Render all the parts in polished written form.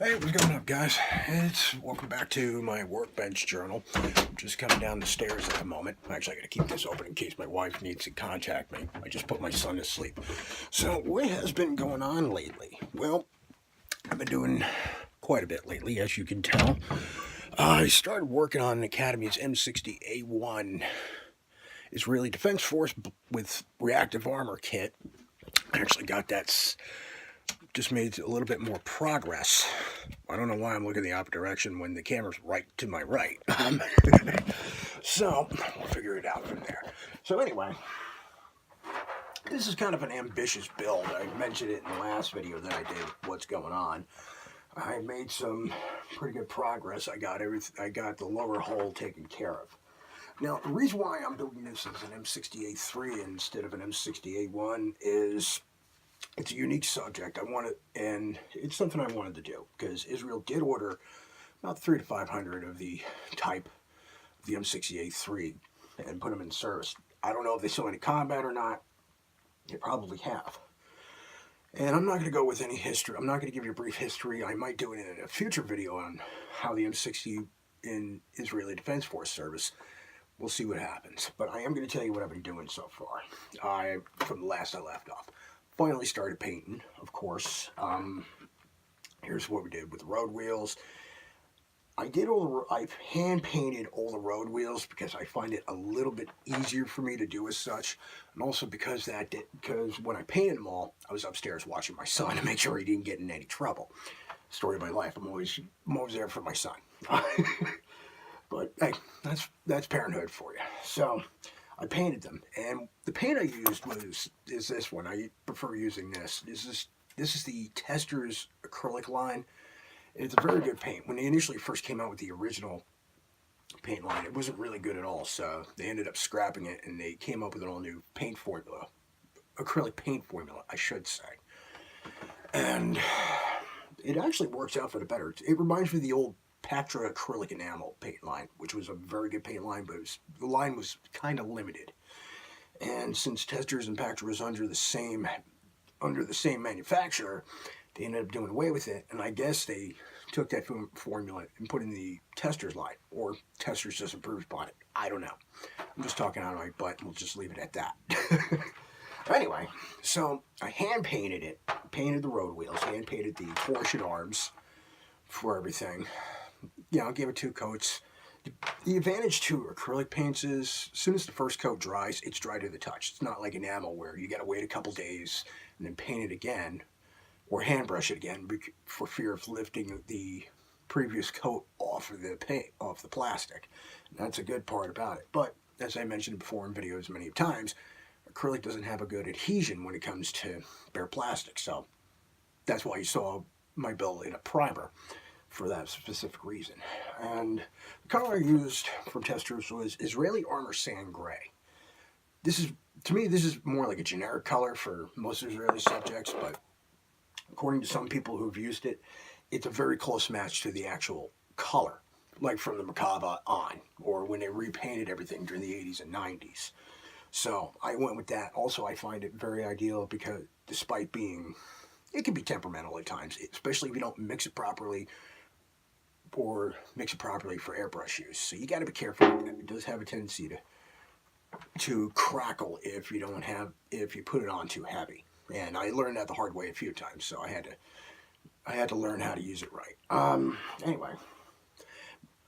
Hey, what's going up, guys? Welcome back to my Workbench journal. I'm just coming down the stairs at the moment. I'm actually going to keep this open in case my wife needs to contact me. I just put my son to sleep. So, what has been going on lately? Well, I've been doing quite a bit lately, as you can tell. I started working on Academy's M60A1 Israeli Defense Force with reactive armor kit. I actually got that. Just made a little bit more progress. I don't know why I'm looking the opposite direction when the camera's right to my right. So, we'll figure it out from there. So anyway, this is kind of an ambitious build. I mentioned it in the last video that I did, what's going on. I made some pretty good progress. I got the lower hull taken care of. Now, the reason why I'm doing this as an M60A3 instead of an M60A1 is it's a unique subject. And it's something I wanted to do because Israel did order about 300 to 500 of the type of the M60A3 and put them in service. I don't know if they saw any combat or not. They probably have. And I'm not going to go with any history. I'm not going to give you a brief history. I might do it in a future video on how the M60 in Israeli Defense Force service. We'll see what happens. But I am going to tell you what I've been doing so far from the last I left off. Finally started painting, of course. Here's what we did with the road wheels. I've hand painted all the road wheels because I find it a little bit easier for me to do as such, and also because when I painted them all, I was upstairs watching my son to make sure he didn't get in any trouble. Story of my life. I'm always there for my son. But hey, that's parenthood for you. So I painted them, and the paint I used is this one. I prefer using this. This is the Tester's acrylic line. It's a very good paint. When they initially first came out with the original paint line, it wasn't really good at all, so they ended up scrapping it, and they came up with an all-new paint formula, acrylic paint formula, I should say. And it actually works out for the better. It reminds me of the old Patra acrylic enamel paint line, which was a very good paint line, but the line was kind of limited. And since Testers and Patra was under the same manufacturer, they ended up doing away with it, and I guess they took that formula and put in the Testers line, or Testers just improved upon it. I don't know. I'm just talking out of my butt, and we'll just leave it at that. Anyway, so I hand painted it, painted the road wheels, hand painted the torsion arms for everything. I gave it 2 coats. The advantage to acrylic paints is, as soon as the first coat dries, it's dry to the touch. It's not like enamel where you got to wait a couple days and then paint it again, or hand brush it again for fear of lifting the previous coat off of the paint, off the plastic. And that's a good part about it. But as I mentioned before in videos many times, acrylic doesn't have a good adhesion when it comes to bare plastic. So that's why you saw my build in a primer for that specific reason. And the color I used from Testers was Israeli Armor Sand Gray. To me, this is more like a generic color for most Israeli subjects, but according to some people who've used it, it's a very close match to the actual color, like from the Magach on, or when they repainted everything during the 80s and 90s. So I went with that. Also, I find it very ideal because despite it can be temperamental at times, especially if you don't mix it properly or mix it properly for airbrush use. So you got to be careful. It does have a tendency to crackle if you put it on too heavy. And I learned that the hard way a few times, so I had to learn how to use it right. Anyway.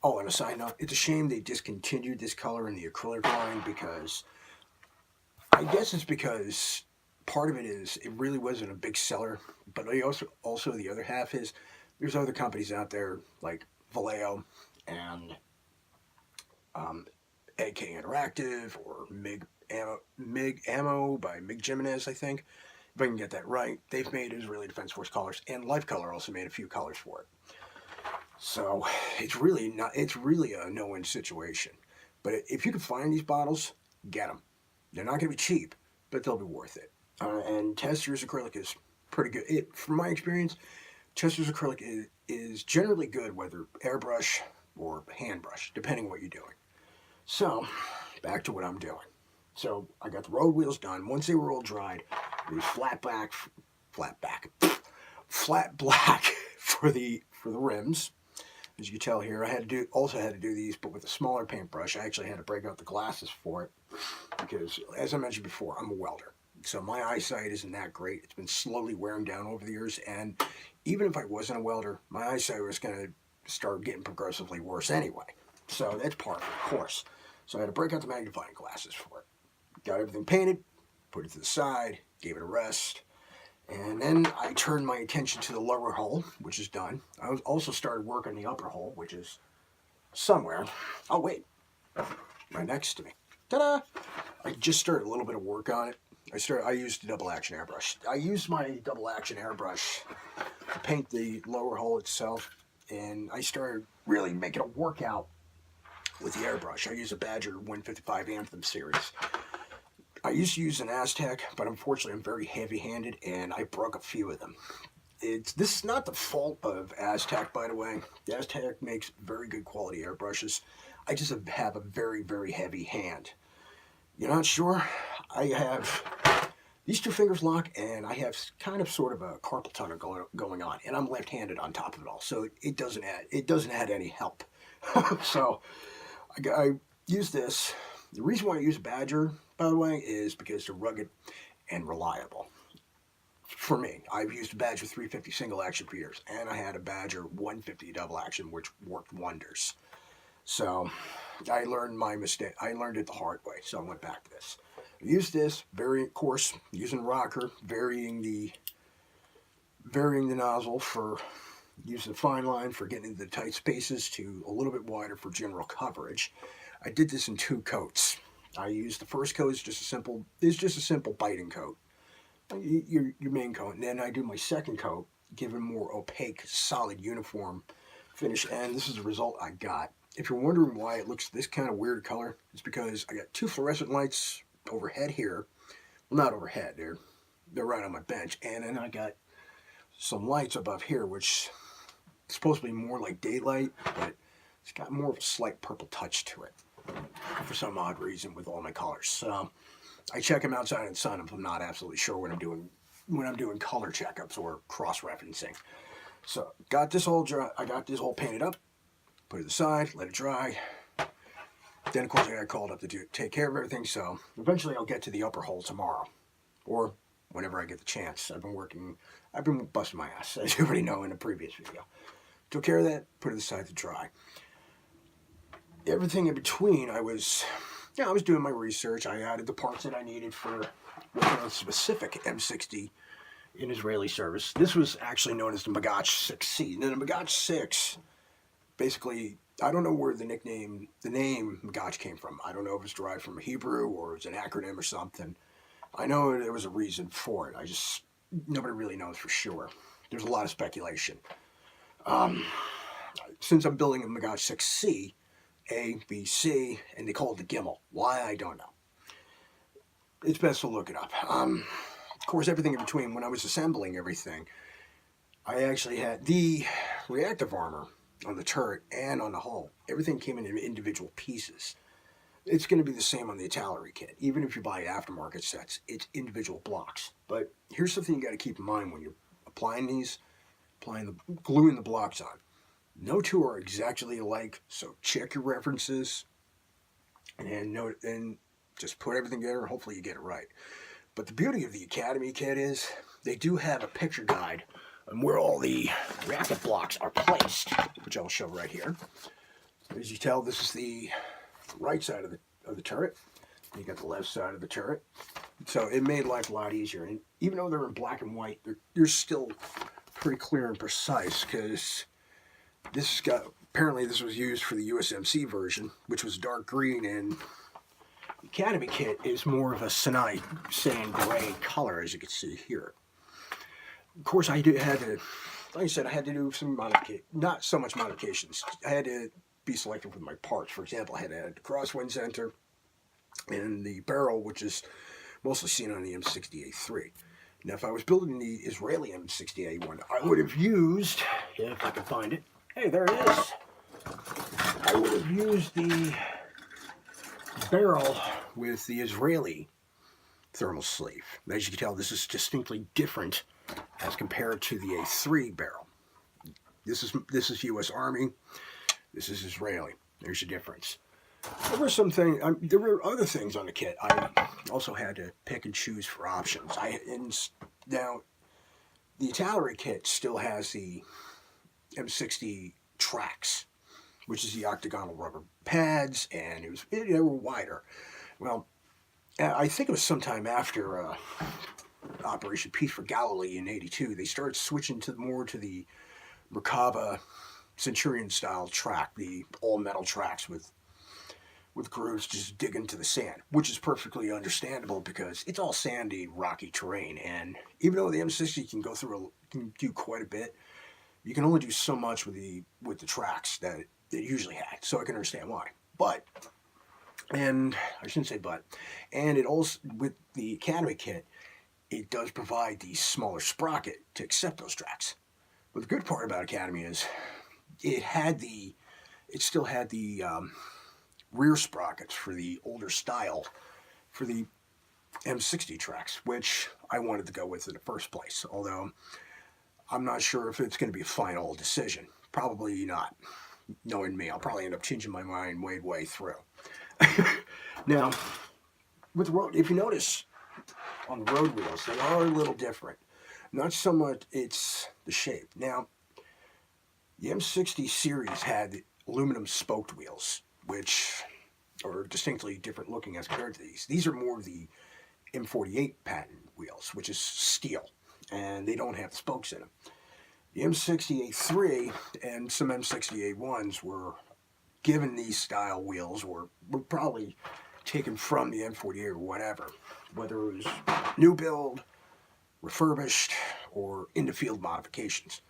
Oh, and a side note, it's a shame they discontinued this color in the acrylic line because I guess it's because part of it is it really wasn't a big seller, but also the other half is there's other companies out there like Vallejo and AK Interactive or MIG Ammo by MIG Jimenez, I think. If I can get that right, they've made Israeli Defense Force colors, and Life Color also made a few colors for it. So it's really a no-win situation. But if you can find these bottles, get them. They're not going to be cheap, but they'll be worth it. And Testers acrylic is pretty good. From my experience, Testers acrylic is generally good, whether airbrush or hand brush, depending on what you're doing. So back to what I'm doing. So I got the road wheels done. Once they were all dried, it was flat black for the for the rims. As you can tell here, I also had to do these, but with a smaller paintbrush. I actually had to break out the glasses for it because, as I mentioned before, I'm a welder. So my eyesight isn't that great. It's been slowly wearing down over the years, and even if I wasn't a welder, my eyesight was going to start getting progressively worse anyway. So that's part of it, of course. So I had to break out the magnifying glasses for it. Got everything painted, put it to the side, gave it a rest, and then I turned my attention to the lower hull, which is done. I also started work on the upper hull, which is somewhere. Oh, wait. Right next to me. Ta-da! I just started a little bit of work on it. I used a double action airbrush. I used my double action airbrush to paint the lower hull itself, and I started really making a workout with the airbrush. I use a Badger 155 Anthem series. I used to use an Aztec, but unfortunately I'm very heavy-handed, and I broke a few of them. This is not the fault of Aztec, by the way. The Aztec makes very good quality airbrushes. I just have a very, very heavy hand. You're not sure? I have these two fingers lock, and I have kind of sort of a carpal tunnel going on, and I'm left-handed on top of it all, so it doesn't add any help. So I use this. The reason why I use Badger, by the way, is because they're rugged and reliable. For me, I've used a Badger 350 single action for years, and I had a Badger 150 double action, which worked wonders. So I learned my mistake. I learned it the hard way, so I went back to this. I used this, of course, using rocker, varying the nozzle for using the fine line for getting into the tight spaces to a little bit wider for general coverage. I did this in 2 coats. I used the first coat is just a simple biting coat, your main coat, and then I do my second coat, giving more opaque, solid, uniform finish, and this is the result I got. If you're wondering why it looks this kind of weird color, it's because I got 2 fluorescent lights overhead here. Well, not overhead, they're right on my bench, and then I got some lights above here, which is supposed to be more like daylight, but it's got more of a slight purple touch to it for some odd reason with all my colors. So I check them outside in the sun if I'm not absolutely sure what I'm doing when I'm doing color checkups or cross-referencing. So got this all dry. I got this all painted up. Put it aside, let it dry. Then, of course, I got called up to take care of everything, so eventually I'll get to the upper hull tomorrow, or whenever I get the chance. I've been busting my ass, as you already know in the previous video. Took care of that, put it aside to dry. Everything in between, I was doing my research. I added the parts that I needed for working on specific M60 in Israeli service. This was actually known as the Magach 6C. Now, the Magach 6... basically, I don't know where the name Magach came from. I don't know if it's derived from Hebrew or it's an acronym or something. I know there was a reason for it. Nobody really knows for sure. There's a lot of speculation. Since I'm building a Magach 6C, A, B, C, and they call it the Gimel. Why, I don't know. It's best to look it up. Of course, everything in between, when I was assembling everything, I actually had the reactive armor on the turret and on the hull. Everything came in individual pieces. It's going to be the same on the Italeri kit. Even if you buy aftermarket sets, it's individual blocks. But here's something you got to keep in mind when you're gluing the blocks on. No two are exactly alike, so check your references and just put everything together and hopefully you get it right. But the beauty of the Academy kit is they do have a picture guide on where all the racket blocks are placed, which I'll show right here. As you tell, this is the right side of the turret. You got the left side of the turret. So it made life a lot easier. And even though they're in black and white, they're still pretty clear and precise, because apparently this was used for the USMC version, which was dark green, and the Academy kit is more of a sand gray color, as you can see here. Of course, like I said, I had to do some not so much modifications. I had to be selective with my parts. For example, I had to add the crosswind center and the barrel, which is mostly seen on the M60A3. Now, if I was building the Israeli M60A1, I would have used, if I can find it, hey, there it is. I would have used the barrel with the Israeli thermal sleeve. As you can tell, this is distinctly different as compared to the A3 barrel. This is U.S. Army. This is Israeli. There's a difference. There were some things. There were other things on the kit. I also had to pick and choose for options. Now the Italeri kit still has the M60 tracks, which is the octagonal rubber pads, and they were wider. Well, I think it was sometime after Operation Peace for Galilee in '82, they started switching more to the Merkava Centurion style track, the all metal tracks with grooves just dig into the sand, which is perfectly understandable because it's all sandy, rocky terrain. And even though the M60 can do quite a bit, you can only do so much with the tracks that it usually had. So I can understand why. And it also, with the Academy kit, it does provide the smaller sprocket to accept those tracks. But the good part about Academy is it still had the rear sprockets for the older style for the M60 tracks, which I wanted to go with in the first place. Although I'm not sure if it's going to be a final decision. Probably not. Knowing me, I'll probably end up changing my mind way through. Now, with the road, if you notice on the road wheels, they are a little different. Not so much it's the shape. Now, the M60 series had aluminum spoked wheels, which are distinctly different looking as compared to these. These are more of the M48 patent wheels, which is steel, and they don't have the spokes in them. The M60A3 and some M60A1s were given these style wheels, were probably taken from the M48 or whatever, whether it was new build, refurbished, or into field modifications.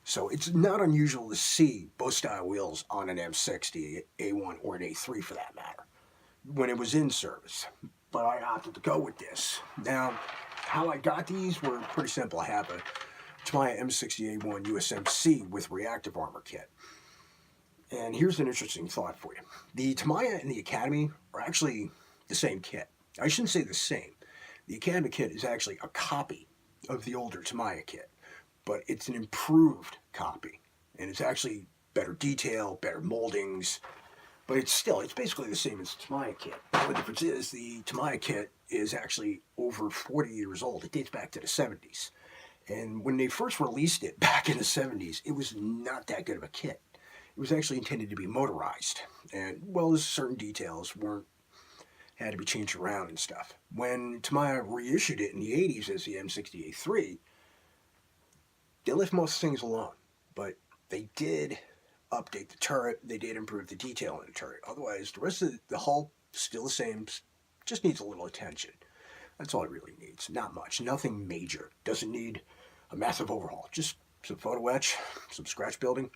So it's not unusual to see both style wheels on an M60, A1, or an A3 for that matter, when it was in service. But I opted to go with this. Now, how I got these were pretty simple. I have a Tamiya M60A1 USMC with reactive armor kit. And here's an interesting thought for you. The Tamiya and the Academy are actually the same kit. I shouldn't say the same. The Academy kit is actually a copy of the older Tamiya kit, but it's an improved copy. And it's actually better detail, better moldings, but it's basically the same as the Tamiya kit. The difference is the Tamiya kit is actually over 40 years old. It dates back to the 70s. And when they first released it back in the 70s, it was not that good of a kit. It was actually intended to be motorized. And, well, certain details had to be changed around and stuff. When Tamiya reissued it in the 80s as the M60A3, they left most things alone. But they did update the turret. They did improve the detail in the turret. Otherwise, the rest of the hull, still the same, just needs a little attention. That's all it really needs. Not much. Nothing major. Doesn't need a massive overhaul. Just some photo etch, some scratch building.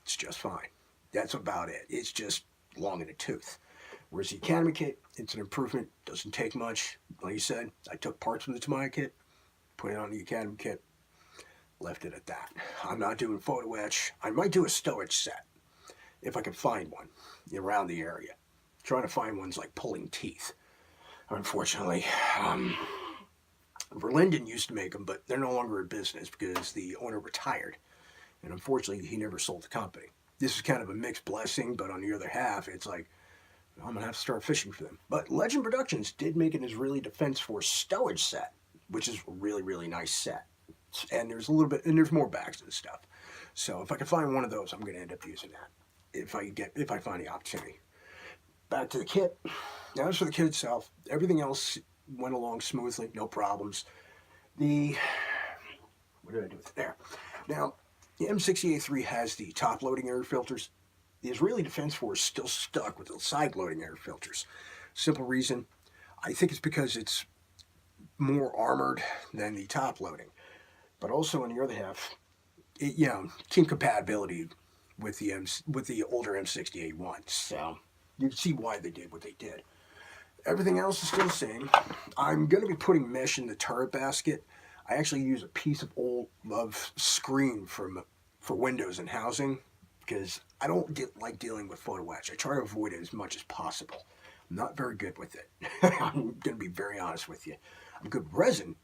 It's just fine. That's about it. It's just long in the tooth. Whereas the Academy kit, it's an improvement. Doesn't take much. Like you said, I took parts from the Tamiya kit, put it on the Academy kit, left it at that. I'm not doing photo etch. I might do a stow etch set if I can find one around the area. Trying to find ones like pulling teeth. Unfortunately, Verlinden used to make them, but they're no longer in business because the owner retired. And unfortunately, he never sold the company. This is kind of a mixed blessing, but on the other half, it's like, I'm going to have to start fishing for them. But Legend Productions did make an Israeli Defense Force stowage set, which is a really nice set. And there's there's more bags and stuff. So if I can find one of those, I'm going to end up using that. If I find the opportunity. Back to the kit. Now, as for the kit itself, everything else went along smoothly, no problems. What did I do with it? There. Now, the M60A3 has the top loading air filters. The Israeli Defense Force still stuck with the side loading air filters. Simple reason, I think it's because it's more armored than the top loading. But also on the other half, team compatibility with the older M60A1s. So you can see why they did what they did. Everything else is still the same. I'm going to be putting mesh in the turret basket. I actually use a piece of screen for windows and housing because I don't like dealing with photo etch. I try to avoid it as much as possible. I'm not very good with it. I'm going to be very honest with you. I'm good with resin,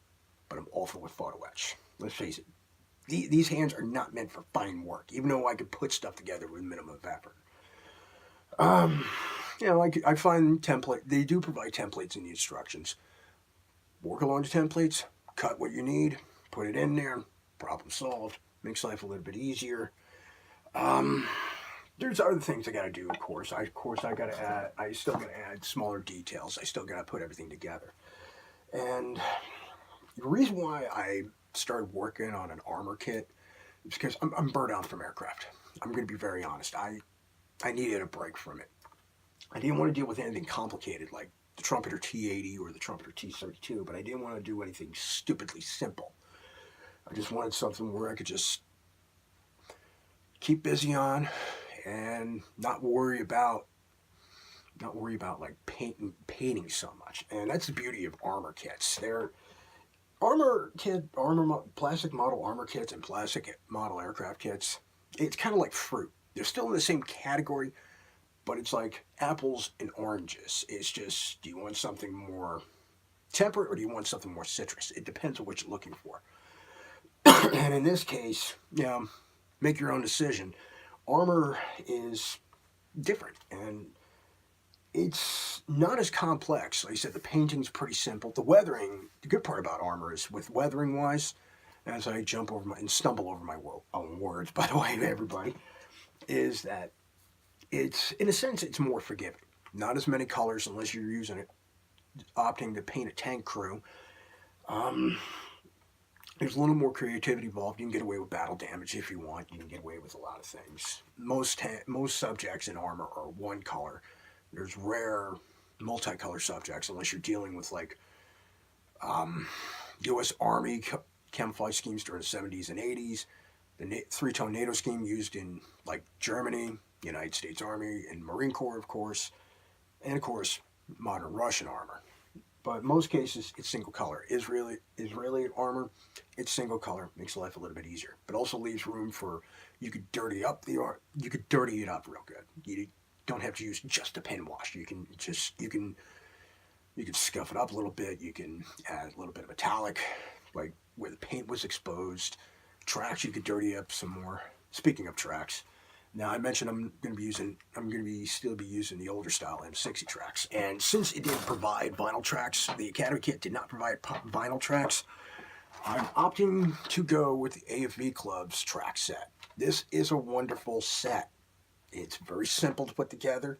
but I'm awful with photo etch. Let's face it. these hands are not meant for fine work, even though I could put stuff together with minimum of effort. I find they do provide templates in the instructions. Work along the templates, cut what you need, put it in there, problem solved, makes life a little bit easier. There's other things I gotta do, of course. I still gotta add smaller details. I still gotta put everything together. And the reason why I started working on an armor kit is because I'm burnt out from aircraft. I'm gonna be very honest. I needed a break from it. I didn't want to deal with anything complicated like the Trumpeter T80 or the Trumpeter T32, but I didn't want to do anything stupidly simple. I just wanted something where I could just keep busy on and not worry about like painting so much. And that's the beauty of armor kits. They're plastic model armor kits and plastic model aircraft kits. It's kind of like fruit. They're still in the same category, but it's like apples and oranges. It's just, do you want something more temperate or do you want something more citrus? It depends on what you're looking for. And in this case, make your own decision. Armor is different and it's not as complex. Like I said, the painting's pretty simple. The weathering, the good part about armor is with weathering wise, as I jump over and stumble over my own words, by the way, everybody, is that it's, in a sense, it's more forgiving. Not as many colors unless you're opting to paint a tank crew. There's a little more creativity involved. You can get away with battle damage if you want. You can get away with a lot of things. Most subjects in armor are one color. There's rare multicolor subjects unless you're dealing with like U.S. Army camouflage schemes during the 70s and 80s. The three-tone NATO scheme used in like Germany, United States Army, and Marine Corps, of course. And of course, modern Russian armor. But in most cases, it's single color. Israeli armor, it's single color, makes life a little bit easier, but also leaves room for, you could dirty it up real good. You don't have to use just a pen wash. You can scuff it up a little bit. You can add a little bit of metallic, like where the paint was exposed. Tracks, you could dirty up some more. Speaking of tracks, now I mentioned I'm going to still be using the older style M60 tracks. And since it didn't provide vinyl tracks, the Academy kit did not provide vinyl tracks, I'm opting to go with the AFV Club's track set. This is a wonderful set. It's very simple to put together.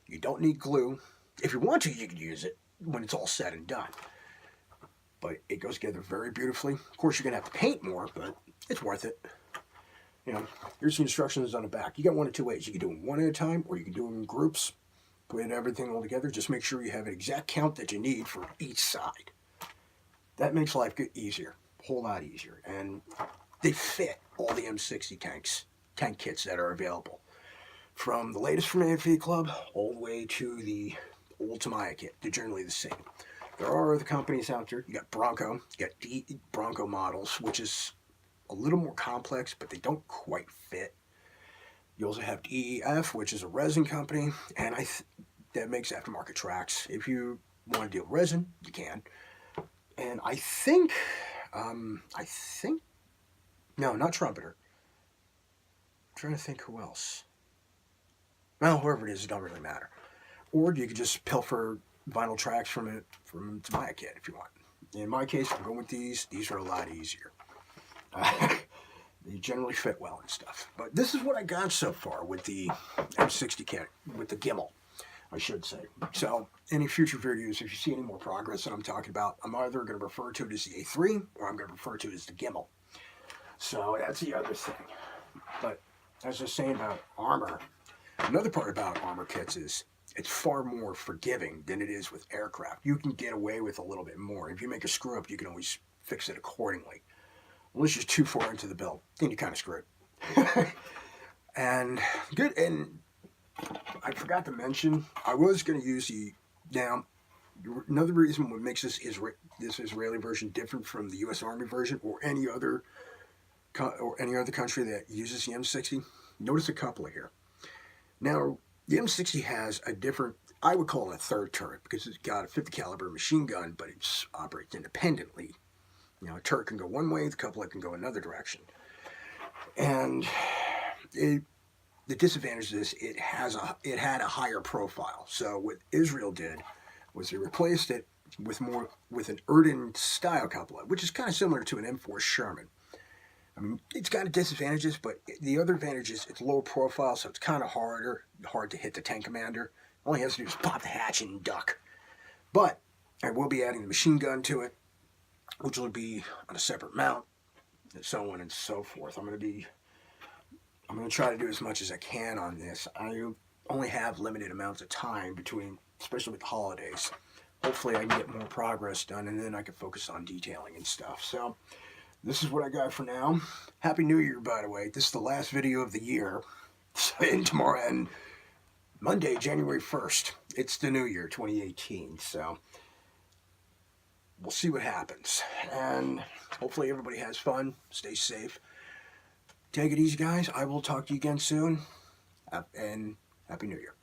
You don't need glue. If you want to, you can use it when it's all said and done. But it goes together very beautifully. Of course, you're going to have to paint more, but it's worth it. Here's the instructions on the back. You got one of two ways. You can do them one at a time, or you can do them in groups. Put everything all together. Just make sure you have an exact count that you need for each side. That makes life easier, a whole lot easier. And they fit all the M60 tank kits that are available. From the latest from AFV Club, all the way to the old Tamiya kit. They're generally the same. There are other companies out there. You got Bronco. You got D Bronco models, which is a little more complex, but they don't quite fit. You also have DEF, which is a resin company, and that makes aftermarket tracks. If you want to deal with resin, you can. And I think, no, not Trumpeter. I'm trying to think who else. Well, whoever it is, it don't really matter. Or you could just pilfer vinyl tracks from Tamiya kit if you want. In my case, I'm going with these. These are a lot easier. They generally fit well and stuff. But this is what I got so far with the M60 kit, with the Gimel, I should say. So, any future videos, if you see any more progress that I'm talking about, I'm either going to refer to it as the A3 or I'm going to refer to it as the Gimel. So, that's the other thing. But, as I was saying about armor, another part about armor kits is it's far more forgiving than it is with aircraft. You can get away with a little bit more. If you make a screw up, you can always fix it accordingly. Unless you're too far into the build, then you're kind of screwed. And I forgot to mention, I was going to use another reason what makes this Israeli version different from the U.S. Army version or any other country that uses the M60. Notice a couple here. Now, the M60 has a different, I would call it a third turret because it's got a 50 caliber machine gun, but it operates independently. A turret can go one way, the coupler can go another direction. And the disadvantage of this, it had a higher profile. So what Israel did was they replaced it with an Erden style coupler, which is kind of similar to an M4 Sherman. I mean, it's got disadvantages, but the other advantage is it's low profile, so it's kind of hard to hit the tank commander. All he has to do is pop the hatch and duck. But I will be adding the machine gun to it, which will be on a separate mount, and so on and so forth. I'm going to try to do as much as I can on this. I only have limited amounts of time between, especially with the holidays. Hopefully I can get more progress done, and then I can focus on detailing and stuff. So this is what I got for now. Happy New Year, by the way. This is the last video of the year. And tomorrow, and Monday, January 1st, it's the new year, 2018. So we'll see what happens. And hopefully everybody has fun. Stay safe. Take it easy, guys. I will talk to you again soon. And Happy New Year.